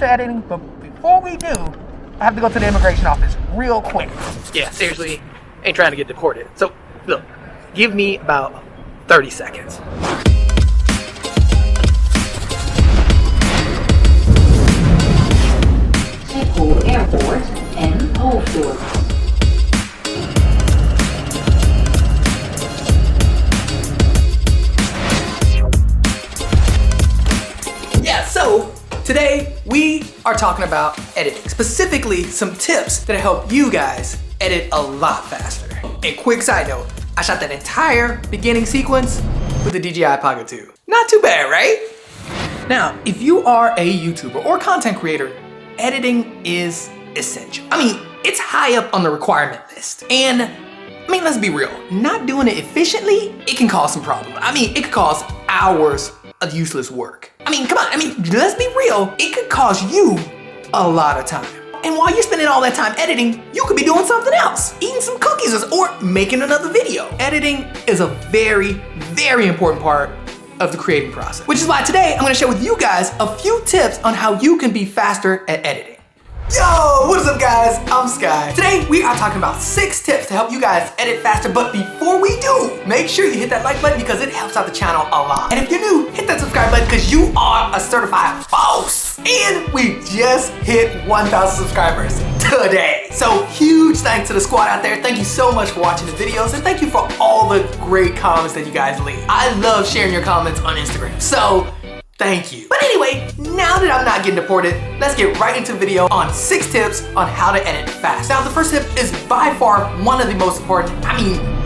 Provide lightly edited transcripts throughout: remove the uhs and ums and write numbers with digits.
to editing, but before we do, I have to go to the immigration office real quick. Yeah, seriously, ain't trying to get deported. So, look, give me about 30 seconds. Schiphol Airport en Hoofddorp. Yeah, so today we are talking about editing, specifically some tips that help you guys edit a lot faster. And quick side note, I shot that entire beginning sequence with the Dji Pocket 2. Not too bad, right? Now, if you are a YouTuber or content creator, editing is essential. I mean, it's high up on the requirement list. And I mean, let's be real, not doing it efficiently, it can cause some problems. I mean, it could cause hours of useless work. I mean, come on, let's be real, it could cause you a lot of time. And while you're spending all that time editing, you could be doing something else, eating some cookies or making another video. Editing is a very, very important part of the creating process, which is why today I'm gonna share with you guys a few tips on how you can be faster at editing. Yo, what is up guys? I'm Sky. Today we are talking about 6 tips to help you guys edit faster, but before we do, make sure you hit that like button because it helps out the channel a lot. And if you're new, hit that subscribe button because you are a certified boss. And we just hit 1,000 subscribers today. So huge thanks to the squad out there. Thank you so much for watching the videos and thank you for all the great comments that you guys leave. I love sharing your comments on Instagram. So thank you. But anyway, now that I'm not getting deported, let's get right into the video on 6 tips on how to edit fast. Now, the first tip is by far one of the most important,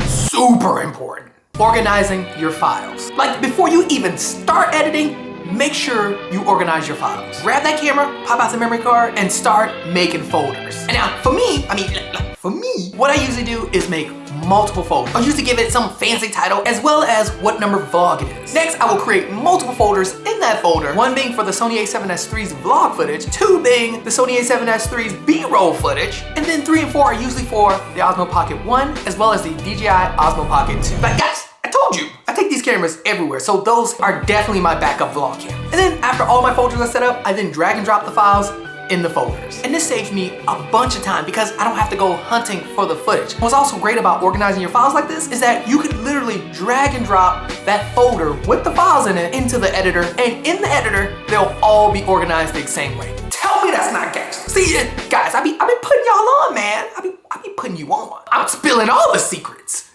super important. Organizing your files. Like before you even start editing, make sure you organize your files. Grab that camera, pop out the memory card, and start making folders. And now, for me, what I usually do is make multiple folders. I'll usually give it some fancy title as well as what number vlog it is. Next, I will create multiple folders in that folder. One being for the Sony a7S III's vlog footage, 2 being the Sony a7S III's B-roll footage, and then 3 and 4 are usually for the Osmo Pocket 1 as well as the Dji Osmo Pocket 2. But guys, I told you, I take these cameras everywhere, so those are definitely my backup vlog camera. And then after all my folders are set up, I then drag and drop the files in the folders. And this saves me a bunch of time because I don't have to go hunting for the footage. What's also great about organizing your files like this is that you could literally drag and drop that folder with the files in it into the editor, and in the editor, they'll all be organized the same way. Tell me that's not gangster. See, guys, I be putting y'all on, man. I be putting you on. I'm spilling all the secrets.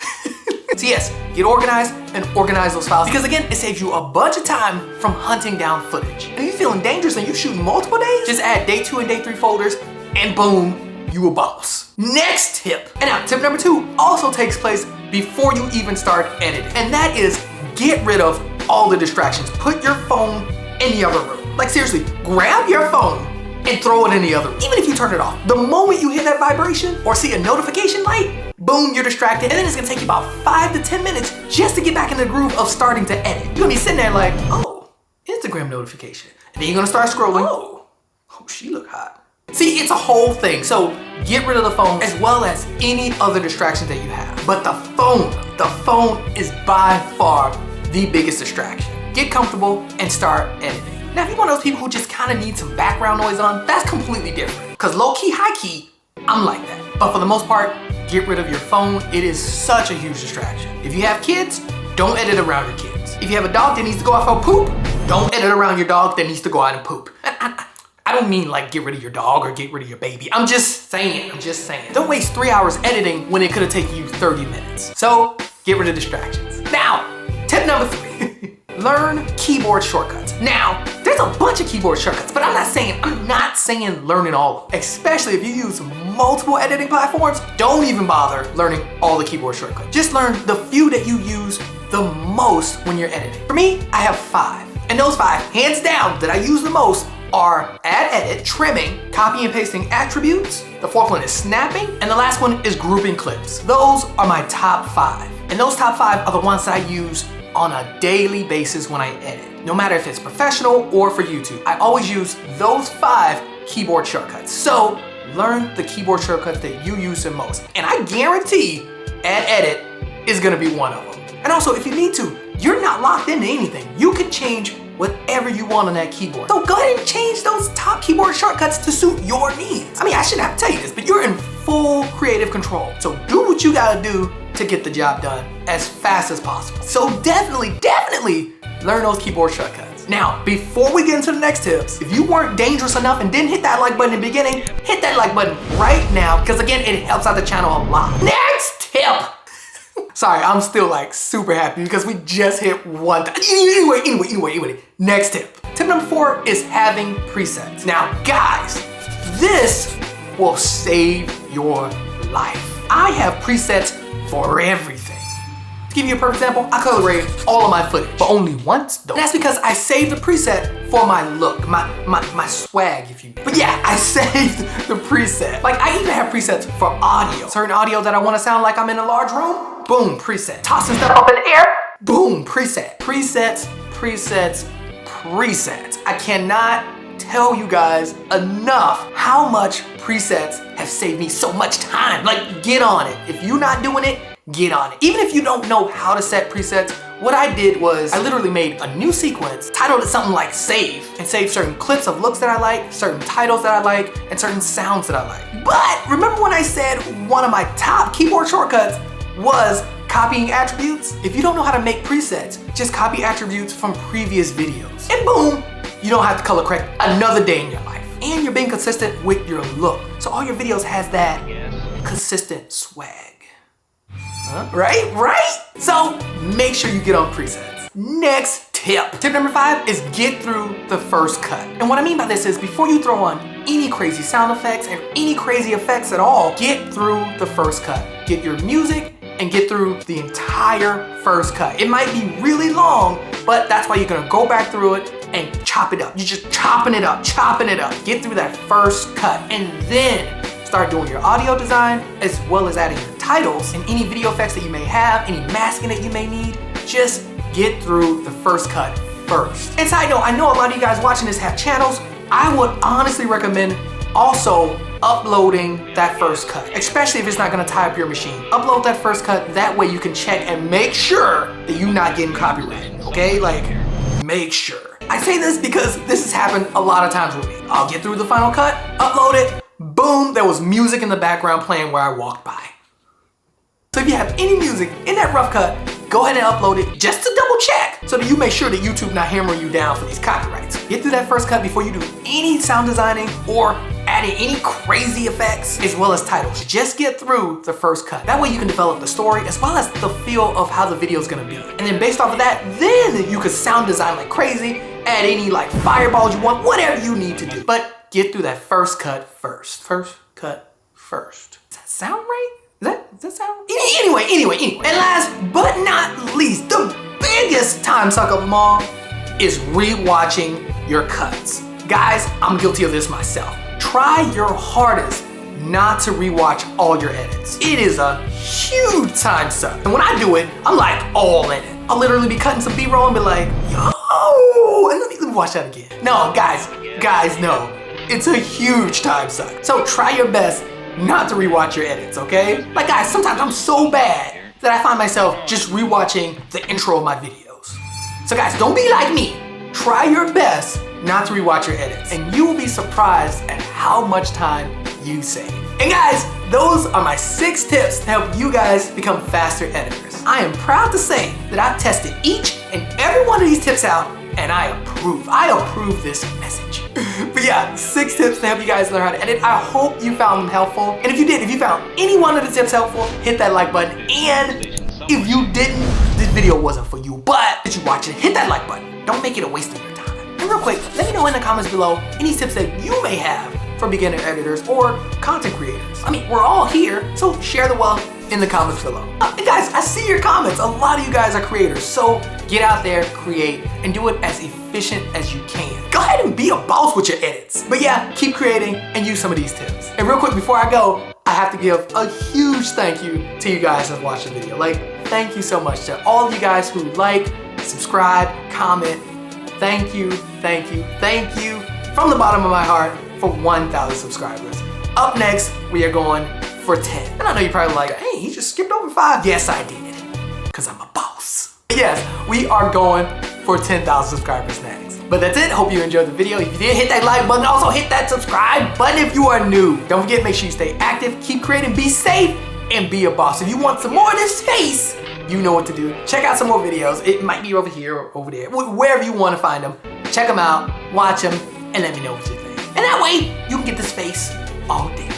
So yes, get organized and organize those files because again, it saves you a bunch of time from hunting down footage. And if you're feeling dangerous and you're shooting multiple days, just add day 2 and day 3 folders and boom, you a boss. Next tip. And now tip number 2 also takes place before you even start editing. And that is get rid of all the distractions. Put your phone in the other room. Like seriously, grab your phone and throw it in the other room, even if you turn it off. The moment you hear that vibration or see a notification light, boom, you're distracted, and then it's gonna take you about 5 to 10 minutes just to get back in the groove of starting to edit. You're gonna be sitting there like, oh, Instagram notification. And then you're gonna start scrolling. Oh, she look hot. See, it's a whole thing. So get rid of the phone as well as any other distractions that you have. But the phone is by far the biggest distraction. Get comfortable and start editing. Now, if you're one of those people who just kind of need some background noise on, that's completely different. Because low-key, high-key, I'm like that. But for the most part, get rid of your phone. It is such a huge distraction. If you have kids, don't edit around your kids. If you have a dog that needs to go out for a poop, don't edit around your dog that needs to go out and poop. I don't mean like get rid of your dog or get rid of your baby. I'm just saying. Don't waste 3 hours editing when it could have taken you 30 minutes. So get rid of distractions. Now, tip number 3. Learn keyboard shortcuts. Now, there's a bunch of keyboard shortcuts, but I'm not saying learning all of them. Especially if you use multiple editing platforms, don't even bother learning all the keyboard shortcuts. Just learn the few that you use the most when you're editing. For me, I have 5. And those 5, hands down, that I use the most are add edit, trimming, copy and pasting attributes, the 4th one is snapping, and the last one is grouping clips. Those are my top 5. And those top 5 are the ones that I use on a daily basis when I edit. No matter if it's professional or for YouTube, I always use those 5 keyboard shortcuts. So learn the keyboard shortcuts that you use the most. And I guarantee add edit is gonna be one of them. And also, if you need to, you're not locked into anything. You can change whatever you want on that keyboard. So go ahead and change those top keyboard shortcuts to suit your needs. I mean, I shouldn't have to tell you this, but you're in full creative control. So do what you gotta do to get the job done as fast as possible. So definitely learn those keyboard shortcuts. Now, before we get into the next tips, if you weren't dangerous enough and didn't hit that like button in the beginning, hit that like button right now, because again, it helps out the channel a lot. Next tip. Sorry, I'm still like super happy because we just hit 1,000. Anyway, next tip. Tip number 4 is having presets. Now, guys, this will save your life. I have presets for everything. To give you a perfect example, I color grade all of my footage, but only once though. And that's because I saved the preset for my look, my swag, if you will. But yeah, I saved the preset. Like, I even have presets for audio. Certain audio that I want to sound like I'm in a large room, boom, preset. Tossing stuff up in the air, boom, preset. Presets. I cannot tell you guys enough how much presets have saved me so much time. Like, get on it. If you're not doing it, get on it. Even if you don't know how to set presets, what I did was I literally made a new sequence, titled it something like save, and saved certain clips of looks that I like, certain titles that I like, and certain sounds that I like. But remember when I said one of my top keyboard shortcuts was copying attributes? If you don't know how to make presets, just copy attributes from previous videos. And boom, you don't have to color correct another day in your life. And you're being consistent with your look. So all your videos has that consistent swag. Right? So make sure you get on presets. Next tip. Tip number 5 is get through the first cut. And what I mean by this is before you throw on any crazy sound effects and any crazy effects at all, get through the first cut. Get your music and get through the entire first cut. It might be really long, but that's why you're gonna go back through it and chop it up. You're just chopping it up. Get through that first cut and then start doing your audio design as well as adding your titles and any video effects that you may have, any masking that you may need. Just get through the first cut first. And side note, I know a lot of you guys watching this have channels. I would honestly recommend also uploading that first cut, especially if it's not gonna tie up your machine. Upload that first cut, that way you can check and make sure that you're not getting copyrighted, okay? Like, make sure. I say this because this has happened a lot of times with me. I'll get through the final cut, upload it, boom, there was music in the background playing where I walked by. So if you have any music in that rough cut, go ahead and upload it just to double check so that you make sure that YouTube not hammering you down for these copyrights. Get through that first cut before you do any sound designing or adding any crazy effects as well as titles. Just get through the first cut. That way you can develop the story as well as the feel of how the video is gonna be. And then based off of that, then you could sound design like crazy, add any like fireballs you want, whatever you need to do. But get through that first cut first. First cut first. Does that sound right? Does that sound right? Anyway. And last but not least, the biggest time suck of them all is rewatching your cuts. Guys, I'm guilty of this myself. Try your hardest not to rewatch all your edits. It is a huge time suck. And when I do it, I'm like all in it. I'll literally be cutting some B-roll and be like, yo, and let me watch that again. No, guys, no. It's a huge time suck. So try your best not to rewatch your edits, okay? Like guys, sometimes I'm so bad that I find myself just rewatching the intro of my videos. So guys, don't be like me. Try your best not to rewatch your edits, and you will be surprised at how much time you save. And guys, those are my 6 tips to help you guys become faster editors. I am proud to say that I've tested each and every one of these tips out, and I approve this message. But yeah, 6 tips to help you guys learn how to edit. I hope you found them helpful. And if you found any one of the tips helpful, hit that like button. And if you didn't, this video wasn't for you, but if you watch it, hit that like button. Don't make it a waste of your time. And real quick, let me know in the comments below any tips that you may have for beginner editors or content creators. I mean, we're all here, so share the wealth in the comments below. Guys, I see your comments. A lot of you guys are creators, so get out there, create, and do it as efficient as you can. Go ahead and be a boss with your edits. But yeah, keep creating and use some of these tips. And real quick, before I go, I have to give a huge thank you to you guys that watched the video. Like, thank you so much to all of you guys who like, subscribe, comment. Thank you from the bottom of my heart for 1,000 subscribers. Up next, we are going for 10. And I know you're probably like, hey, he just skipped over 5. Yes, I did, because I'm a boss. Yes, we are going for 10,000 subscribers next. But that's it. Hope you enjoyed the video. If you did, hit that like button. Also hit that subscribe button if you are new. Don't forget, make sure you stay active, keep creating, be safe, and be a boss. If you want some more of this face, you know what to do. Check out some more videos. It might be over here or over there. Wherever you want to find them. Check them out, watch them, and let me know what you think. And that way, you can get this face all day.